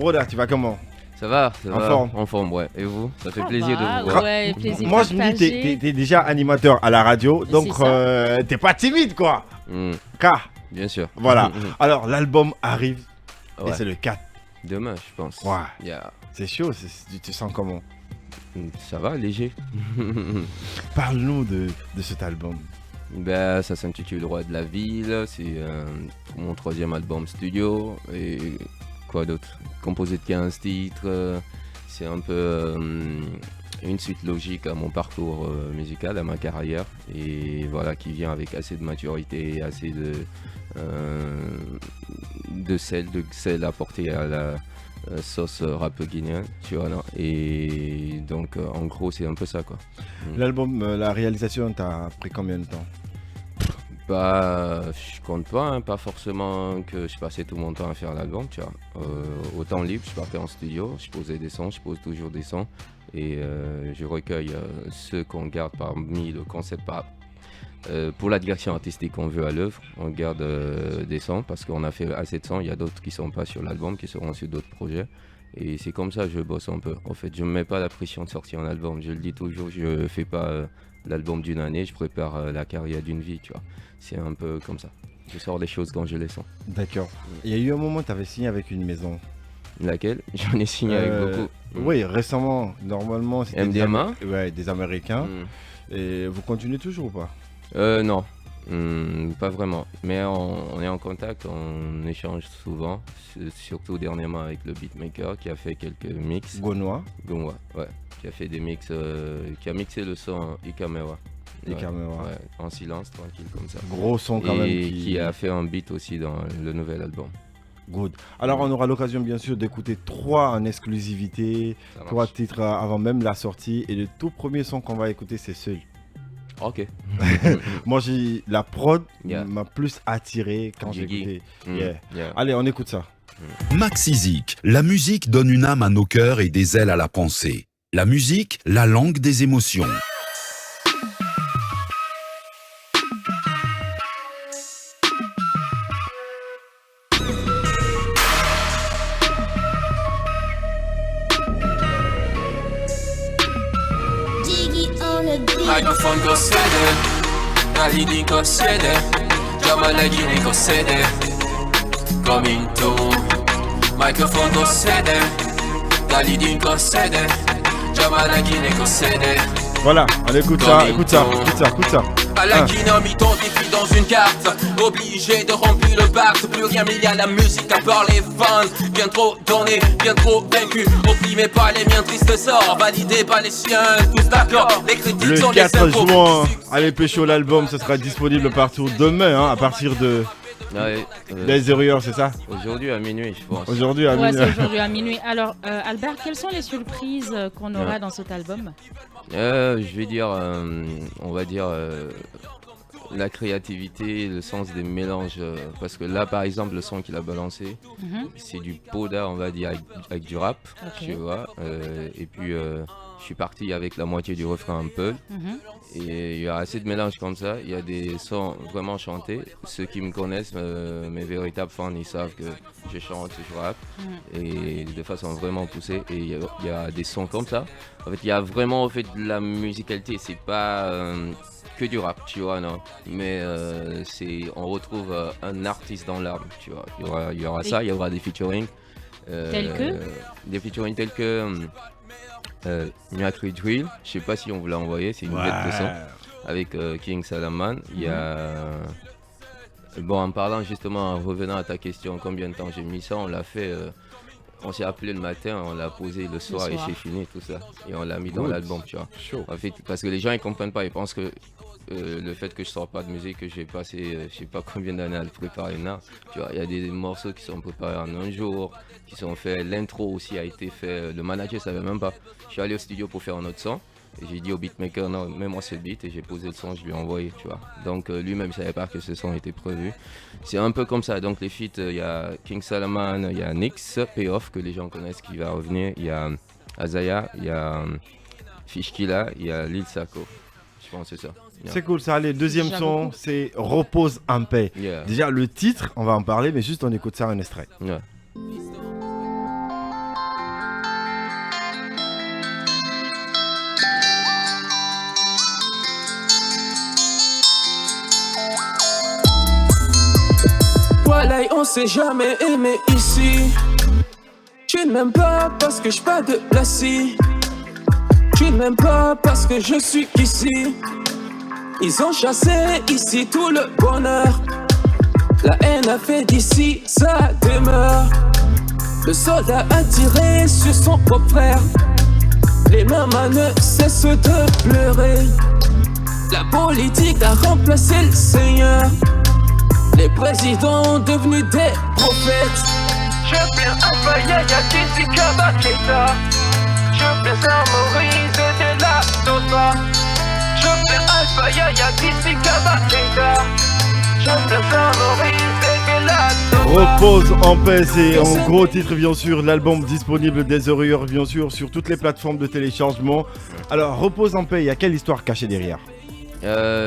Roda, tu vas comment? Ça va, En forme. En forme, ouais. Et vous? Ça fait Ça plaisir va, de vous voir. ouais, plaisir Moi, je me dis, partagé. t'es déjà animateur à la radio, donc C'est ça. t'es pas timide, quoi. Hmm, Car, bien sûr. voilà. Alors, l'album arrive et Ouais. c'est le 4. Demain, je pense. Ouais. Yeah. C'est chaud, tu te sens comment? Ça va, léger. Parle-nous de cet album. Ben, ça s'intitule Roi de la ville. C'est mon 3e album studio. Et quoi d'autre? Composé de 15 titres. C'est un peu une suite logique à mon parcours musical, à ma carrière. Et voilà, qui vient avec assez de maturité, assez de sel apporté à la sauce rap guinéen, tu vois. Non, et donc, en gros, c'est un peu ça, quoi. L'album, la réalisation, t'as pris combien de temps? Bah, je compte pas, hein, pas forcément que je passais tout mon temps à faire l'album, tu vois. Au temps libre, je partais en studio, je posais des sons, je pose toujours des sons et je recueille ceux qu'on garde parmi le concept. Pour la direction artistique qu'on veut à l'œuvre, on garde des sons parce qu'on a fait assez de sons. Il y a d'autres qui sont pas sur l'album, qui seront sur d'autres projets. Et c'est comme ça que je bosse un peu. En fait, je me mets pas la pression de sortir un album. Je le dis toujours, je fais pas l'album d'une année, je prépare la carrière d'une vie, tu vois. C'est un peu comme ça. Je sors les choses quand je les sens. D'accord. Il y a eu un moment, tu avais signé avec une maison. Laquelle? J'en ai signé avec beaucoup. Oui, récemment, normalement, c'était MDMA? des Américains. Mm. Et vous continuez toujours ou pas? Non, pas vraiment. Mais on est en contact, on échange souvent, surtout dernièrement avec le beatmaker qui a fait quelques mix. Gaunois. Gonwa, ouais, qui a fait des mix, qui a mixé le son Ikamewa. Et Caméra. Ouais, en silence, tranquille comme ça. Gros son quand même. Et qui a fait un beat aussi dans le nouvel album. Good. Alors on aura l'occasion bien sûr d'écouter 3 en exclusivité, Ça 3 marche. titres avant même la sortie. Et le tout premier son qu'on va écouter c'est Seul. Ok. Moi la prod Yeah. m'a plus attiré quand j'ai Jiggy. écouté. Mm, Yeah. yeah. Allez, on écoute ça. Maxizik, la musique donne une âme à nos cœurs et des ailes à la pensée. La musique, la langue des émotions. Microphone go sede, Nalini go sede, Jamalagini go sede, coming to. Microphone go sede, Nalini go sede, Jamalagini go sede. Voilà, allez écoute ça, écoute ça, écoute ça, écoute ça. À la Guinée, mis ton défi dans une carte. Obligé de remplir le bar. Plus rien mais y a la musique à part les fans. Bien trop donné, bien trop vaincu. Opprimé par les miens, triste sort. Validé par les siens, tous d'accord. Les critiques sont Le les 4 impôts. juin, allez pécho l'album, ce sera disponible partout demain hein, à partir de Ouais, 10h, c'est ça? aujourd'hui à minuit, je pense. Aujourd'hui à Ouais, minuit. c'est aujourd'hui à minuit. Alors, Albert, quelles sont les surprises qu'on aura dans cet album? Je vais dire, on va dire la créativité, le sens des mélanges. Parce que là, par exemple, le son qu'il a balancé, Mhm. c'est du poda, on va dire, avec du rap, Ok. tu vois. Et puis, je suis parti avec la moitié du refrain un peu. Mhm. Et il y a assez de mélanges comme ça. Il y a des sons vraiment chantés. Ceux qui me connaissent, mes véritables fans, ils savent que je chante, je rappe. Et de façon vraiment poussée. Et il y a des sons comme ça. En fait, il y a vraiment de la musicalité. C'est pas que du rap, tu vois, non. Mais on retrouve un artiste dans l'âme, tu vois. Il y aura ça, il y aura des featuring. Tels que Des featuring tels que Nyakri Drill. Je sais pas si on vous l'a envoyé, c'est une bête de son. Avec King Salaman. Il y a. Bon, en parlant justement, en revenant à ta question, combien de temps j'ai mis ça, on l'a fait. On s'est appelé le matin, on l'a posé le soir et soir. c'est fini tout ça. Et on l'a mis dans Good. l'album, tu vois. Chaud. En fait, parce que les gens ils comprennent pas, ils pensent que le fait que je sors pas de musique, que j'ai passé je sais pas combien d'années à le préparer, non. Tu vois, il y a des morceaux qui sont préparés en un jour, qui sont faits, l'intro aussi a été fait, le manager savait même pas. Je suis allé au studio pour faire un autre son. Et j'ai dit au beatmaker, non, mets-moi ce beat et j'ai posé le son, je lui ai envoyé, tu vois. Donc lui-même, il savait pas que ce son était prévu. C'est un peu comme ça. Donc les feats, il y a King Salaman, il y a Nix, Payoff, que les gens connaissent, qui va revenir. Il y a Azaya, il y a Fishkilla, il y a Lil Sako. Je pense que c'est ça. Yeah. C'est cool ça, allez, deuxième J'aime son, beaucoup. c'est Repose en paix. Yeah. Déjà le titre, on va en parler, mais juste on écoute ça un extrait. Yeah. s'est jamais aimé ici. Tu ne m'aimes pas parce que je pas de Lassie. Tu ne m'aimes pas parce que je suis ici. Ils ont chassé ici tout le bonheur. La haine a fait d'ici sa demeure. Le soldat a tiré sur son propre frère. Les mamans ne cessent de pleurer. La politique a remplacé le Seigneur. Les présidents devenus des prophètes. Je plains Alpha Yaya Kizzy Kabaketa. Je plains Saint-Maurice de la Sosa. Je plains Alpha Yaya Kizzy Kabaketa. Je plains Saint-Maurice de la Sosa. Repose en paix, c'est en gros titre bien sûr, l'album disponible des Horreurs bien sûr sur toutes les plateformes de téléchargement. Alors Repose en paix, il y a quelle histoire cachée derrière?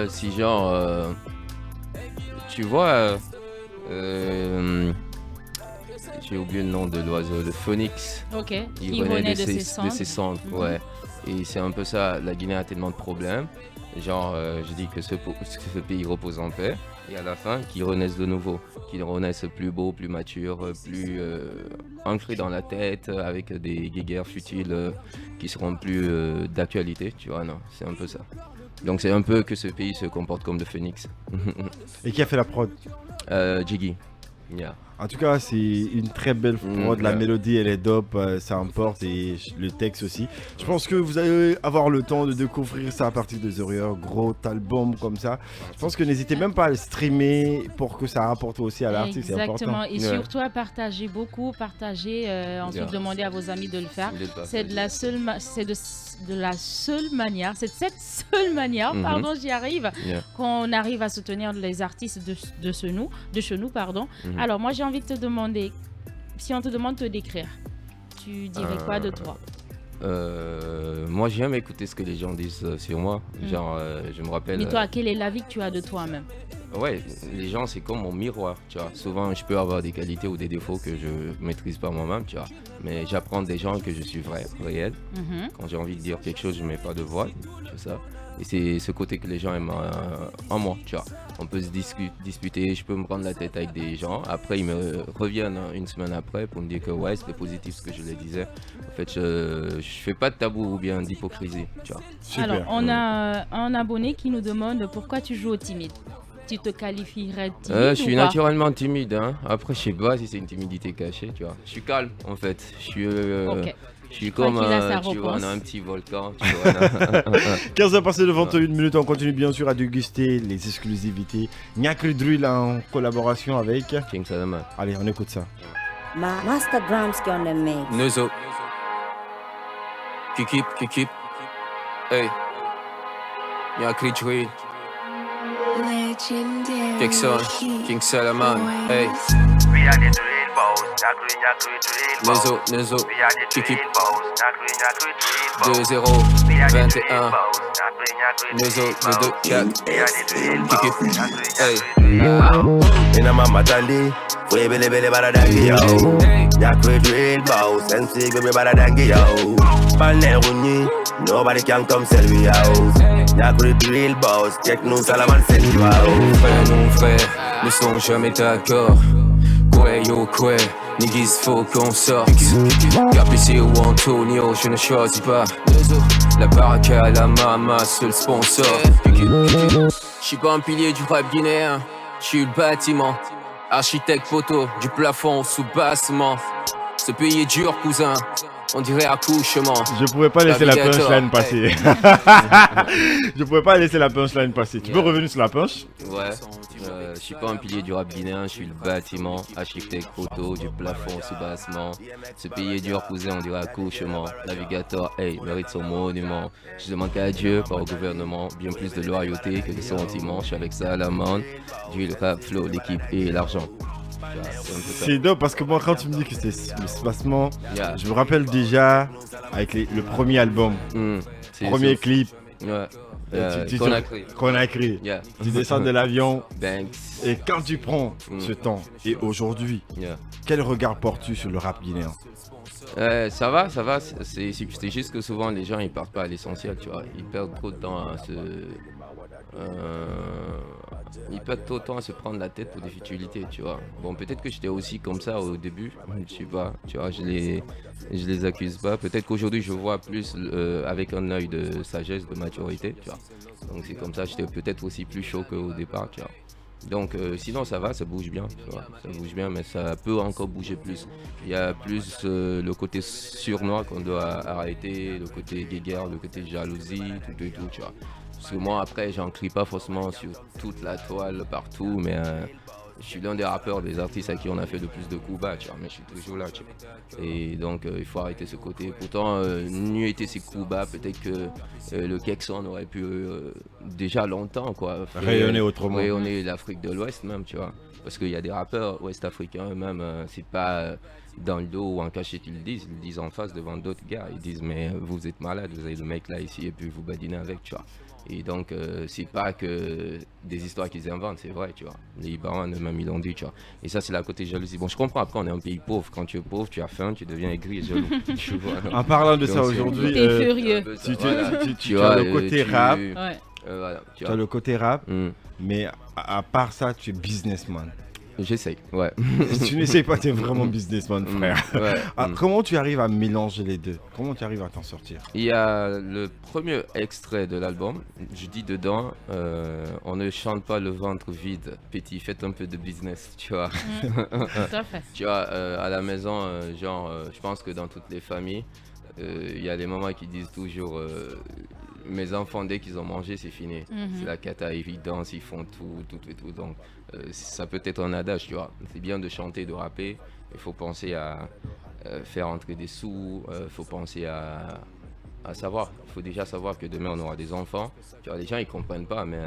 Si genre, tu vois, j'ai oublié le nom de l'oiseau, le phoenix. Ok, Il renaît de ses cendres, ouais. Et c'est un peu ça, la Guinée a tellement de problèmes. Genre, je dis que ce pays repose en paix. Et à la fin, qu'ils renaissent de nouveau. Qu'ils renaissent plus beaux, plus matures, plus ancrés dans la tête, avec des guéguerres futiles qui seront plus d'actualité, tu vois, non, c'est un peu ça. Donc c'est un peu que ce pays se comporte comme le phénix. Et qui a fait la prod? Jiggy. Yeah. En tout cas, c'est une très belle prod. La mélodie, elle est dope, ça importe, et le texte aussi. Je pense que vous allez avoir le temps de découvrir ça à partir de The Horreurs, gros album comme ça. Je pense que n'hésitez même pas à le streamer pour que ça rapporte aussi à l'artiste. Exactement, et surtout à partager beaucoup, ensuite demander à vos amis de le faire. C'est de la seule, manière, c'est de cette seule manière, pardon, j'y arrive, qu'on arrive à soutenir les artistes de chez nous, pardon. Alors moi j'ai envie de te demander, si on te demande de te décrire, tu dirais quoi de toi? Moi j'aime écouter ce que les gens disent sur moi, genre je me rappelle... Mais toi, quel est l'avis que tu as de toi-même? Ouais, les gens c'est comme mon miroir, tu vois. Souvent je peux avoir des qualités ou des défauts que je maîtrise pas moi-même, tu vois. Mais j'apprends des gens que je suis vrai, réel. Quand j'ai envie de dire quelque chose, je mets pas de voix, tu sais ça. Et c'est ce côté que les gens aiment en moi, tu vois. On peut se disputer, je peux me prendre la tête avec des gens. Après, ils me reviennent une semaine après pour me dire que ouais, c'était positif ce que je les disais. En fait, je fais pas de tabou ou bien d'hypocrisie, tu vois. Super. Alors, on a un abonné qui nous demande pourquoi tu joues au timide. Tu te qualifierais timide Je suis naturellement timide, hein. Après, je sais pas si c'est une timidité cachée, tu vois. Je suis calme, en fait. Je suis... Je suis comme, tu vois, on a un petit volcan, tu vois. 15h passé de 21 minutes, on continue bien sûr à déguster les exclusivités. Nyakri Drill en collaboration avec King Salman. Allez, on écoute ça. Master Drums qui on the mix. Neuzo. Kikip. Hey. Nyakri Drill. Legendary. Kekson. King Salaman. Hey. We are the drill boss, Nyakri drill boss. Neuzo. We are the Kikip. drill boss, Nyakri drill boss. 2-0. We are the 21. drill boss, Nyakri Neuzo. drill 2-2. 4. boss. We are the drill boss, Kikip. Hey. Ina mama tandi, we bele baradangi yo. Nyakri drill boss, MC we baradangi yo. Panel runi, nobody can come sell me out. Nyakri drill boss, check nous Salaman sell you out. Frère, mon frère, ne sont jamais d'accord. Quoi yo quoi, niggas faut qu'on sorte. Capici ou Antonio, je ne choisis pas. La baraka, la mama, seul sponsor. J'suis pas un pilier du rap guinéen, j'suis le bâtiment. Architecte poteau, du plafond au sous-bassement. Ce pays est dur cousin, on dirait accouchement. Je pouvais pas laisser la Navigator, punchline passer. Je pouvais pas laisser la punchline passer. Tu peux revenir sur la punch? Ouais, je suis pas un pilier du rap guinéen, je suis le bâtiment, architecte photo, du plafond sous-bassement. Ce pays est dur cousin, on dirait accouchement. Navigator, hey, mérite son monument. Je demande qu'à Dieu, pas au gouvernement, bien plus de loyauté que de sentiments. Je suis avec ça à la main, du rap, flow, l'équipe et l'argent. C'est dope parce que moi quand tu me dis que c'est le spacement, je me rappelle déjà avec le premier album, premier clip qu'on a créé. Tu descends de l'avion et quand tu prends ce temps et aujourd'hui, quel regard portes-tu sur le rap guinéen? Ça va, c'est juste que souvent les gens ils partent pas à l'essentiel, tu vois, ils perdent trop de temps ils perdent autant à se prendre la tête pour des futilités, tu vois. Bon, peut-être que j'étais aussi comme ça au début, je sais pas, tu vois, je les accuse pas. Peut-être qu'aujourd'hui je vois plus avec un œil de sagesse, de maturité, tu vois. Donc c'est comme ça, j'étais peut-être aussi plus chaud qu'au départ, tu vois. Donc sinon ça va, ça bouge bien, tu vois. Ça bouge bien, mais ça peut encore bouger plus. Il y a plus le côté sournois qu'on doit arrêter, le côté guéguerre, le côté jalousie, tout et tout, tu vois. Parce que moi après j'en crie pas forcément sur toute la toile partout, mais je suis l'un des rappeurs, des artistes à qui on a fait le plus de coups bas, tu vois, mais je suis toujours là, tu vois. Et donc il faut arrêter ce côté. Pourtant, n'eût été ces coups bas, peut-être que le Kexon aurait pu déjà longtemps quoi, rayonner autrement. Rayonner l'Afrique de l'Ouest même, tu vois. Parce qu'il y a des rappeurs ouest-africains eux-mêmes, c'est pas dans le dos ou en cachette ils le disent en face devant d'autres gars. Ils disent mais vous êtes malade, vous avez le mec là ici et puis vous badinez avec, tu vois. Et donc, c'est pas que des histoires qu'ils inventent, c'est vrai, tu vois. Les Ibarans, même, ils l'ont dit, tu vois. Et ça, c'est la côté jalousie. Bon, je comprends, après, on est un pays pauvre. Quand tu es pauvre, tu as faim, tu deviens aigri et jaloux. Tu vois, en parlant de donc, ça aujourd'hui, t'es furieux. Tu as le côté rap. Ouais. Voilà, tu as le côté rap, mais à part ça, tu es businessman. J'essaye, ouais. Tu n'essayes pas, tu es vraiment businessman, frère. Comment tu arrives à mélanger les deux? Comment tu arrives à t'en sortir? Il y a le premier extrait de l'album, je dis dedans, on ne chante pas le ventre vide, petit, faites un peu de business, tu vois. Tout à fait. Tu vois, à la maison, genre, je pense que dans toutes les familles, il y a des mamans qui disent toujours mes enfants dès qu'ils ont mangé c'est fini, c'est la cata, ils dansent, ils font tout et tout, donc ça peut être un adage, tu vois. C'est bien de chanter, de rapper, il faut penser à faire entrer des sous, il faut penser à savoir, il faut déjà savoir que demain on aura des enfants, tu vois. Les gens ils comprennent pas, mais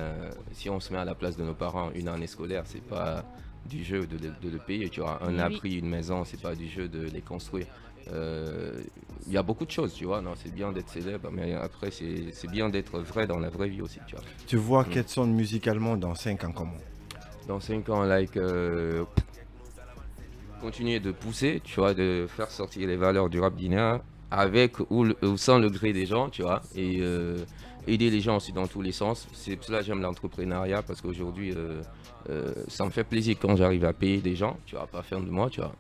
si on se met à la place de nos parents, une année scolaire c'est pas du jeu de le payer, tu vois. Un abri, une maison, c'est pas du jeu de les construire. Il y a beaucoup de choses, tu vois. Non, c'est bien d'être célèbre, mais après c'est bien d'être vrai dans la vraie vie aussi, tu vois. Tu vois Kexon musicalement dans 5 ans comment? Dans 5 ans, continuer de pousser, tu vois, de faire sortir les valeurs du rap guinéen avec ou sans le gré des gens, tu vois, et aider les gens aussi dans tous les sens. C'est pour cela que j'aime l'entrepreneuriat, parce qu'aujourd'hui ça me fait plaisir quand j'arrive à payer des gens, tu vois, pas faire de moi, tu vois.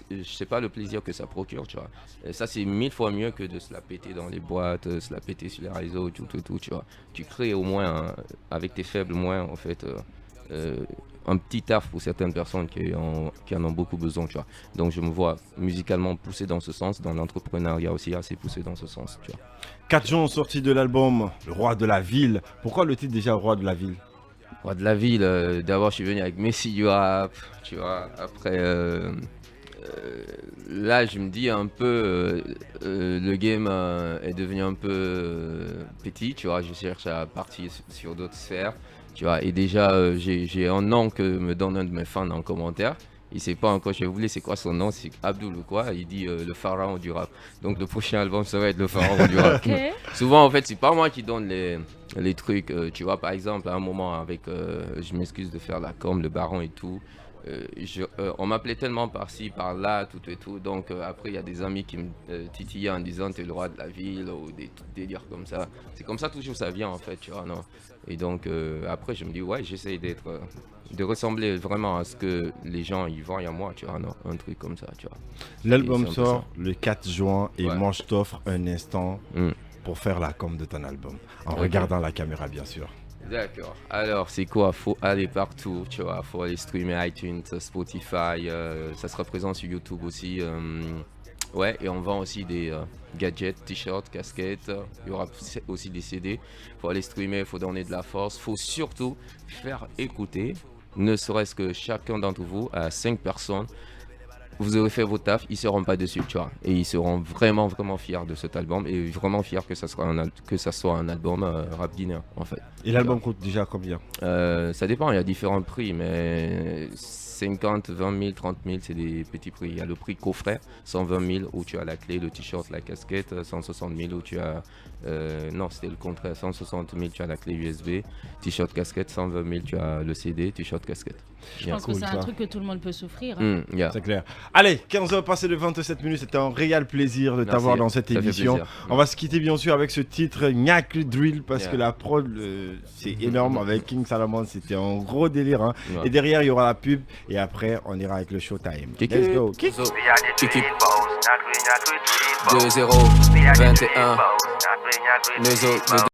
Je sais pas le plaisir que ça procure, tu vois. Et ça c'est 1000 fois mieux que de se la péter dans les boîtes, se la péter sur les réseaux, tout, tu vois. Tu crées au moins avec tes faibles moyens en fait un petit taf pour certaines personnes qui en ont beaucoup besoin, tu vois. Donc je me vois musicalement poussé dans ce sens, dans l'entrepreneuriat aussi assez poussé dans ce sens, tu vois. 4 jours sortis de l'album Le Roi de la Ville. Pourquoi le titre déjà Roi de la Ville? Roi de la Ville, d'abord je suis venu avec Messi du rap, tu vois. Après là je me dis un peu le game est devenu un peu petit, tu vois. Je cherche à partir sur d'autres sphères. Tu vois, et déjà, j'ai un nom que me donne un de mes fans en commentaire. Il sait pas encore, je voulais c'est quoi son nom, c'est Abdul ou quoi. Il dit le pharaon du rap. Donc le prochain album ça va être le pharaon du rap. Souvent en fait c'est pas moi qui donne les trucs. Tu vois, par exemple à un moment avec, je m'excuse de faire la com, le baron et tout. On m'appelait tellement par-ci, par-là, tout et tout. Donc après il y a des amis qui me titillaient en disant t'es le roi de la ville ou des délires comme ça. C'est comme ça toujours ça vient en fait, tu vois, non. Et donc après je me dis ouais, j'essaye de ressembler vraiment à ce que les gens y voient en moi, tu vois, non, un truc comme ça, tu vois. L'album sort le 4 juin et moi je t'offre un instant pour faire la com de ton album, en regardant la caméra bien sûr. D'accord. Alors, c'est quoi? Faut aller partout, tu vois. Faut aller streamer iTunes, Spotify. Ça sera présent sur YouTube aussi. Ouais, et on vend aussi des gadgets, t-shirts, casquettes. Il y aura aussi des CD. Faut aller streamer, faut donner de la force. Faut surtout faire écouter, ne serait-ce que chacun d'entre vous, à 5 personnes. Vous aurez fait votre taf, ils seront pas dessus, tu vois. Et ils seront vraiment, vraiment fiers de cet album et vraiment fiers que ça soit un album rap guinéen, en fait. Et l'album coûte déjà combien? Ça dépend, il y a différents prix, mais 50, 20 000, 30 000, c'est des petits prix. Il y a le prix coffret, 120 000 où tu as la clé, le t-shirt, la casquette, 160 000 où tu as... non, c'était le contraire, 160 000 tu as la clé USB, t-shirt, casquette, 120 000 tu as le CD, t-shirt, casquette. Je pense que c'est un truc que tout le monde peut s'offrir. C'est clair. Allez, 15h passées de 27 minutes, c'était un réel plaisir de t'avoir dans cette émission. On va se quitter bien sûr avec ce titre Nyak Drill parce que la prod c'est énorme avec King Salomon, c'était un gros délire. Hein. Et derrière il y aura la pub et après on ira avec le Showtime. Let's go. 2-0, 21.